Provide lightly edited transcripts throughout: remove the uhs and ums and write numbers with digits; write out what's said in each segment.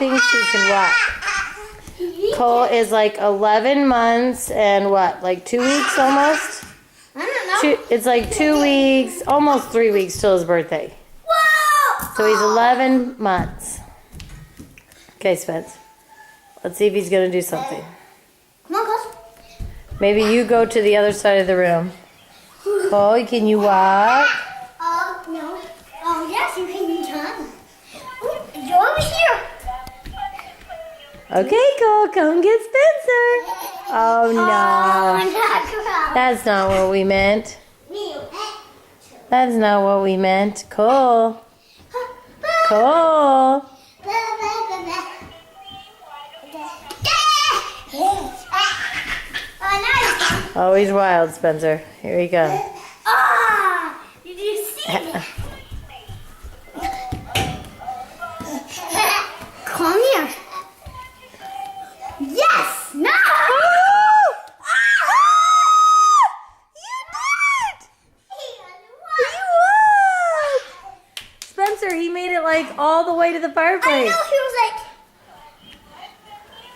thinks he can walk. Cole is like 11 months and what, like 2 weeks almost? I don't know. It's like 2 weeks, almost 3 weeks till his birthday. Whoa! So he's 11 months. Okay, Spence. Let's see if he's going to do something. Come on, Cole. Maybe you go to the other side of the room. Cole, can you walk? No. Oh, yes, you can turn. You're over here. Okay, Cole, come get Spencer. Oh, no. Oh, That's not what we meant. That's not what we meant. Cole. Cole. Oh, he's wild, Spencer. Here we go. Ah! Did you see that? Come here. Yes! No! Spencer, he made it like all the way to the I fireplace. know, he was like,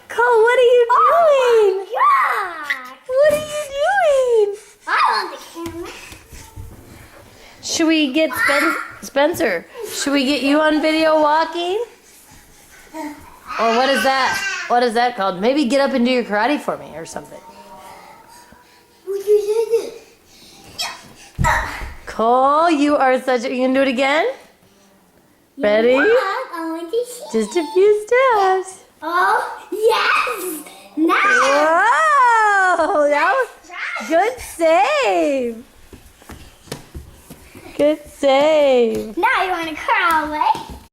Cole, what are you doing? yeah! What are you doing? I want the camera. Should we get Spencer? Should we get you on video walking? Or what is that? What is that called? Maybe get up and do your karate for me or something. Cole, you are such a... You can do it again? Ready? I want to see. Just a few steps. Oh, yes! Nice! Whoa! That was good save. Good save. Now you want to crawl away?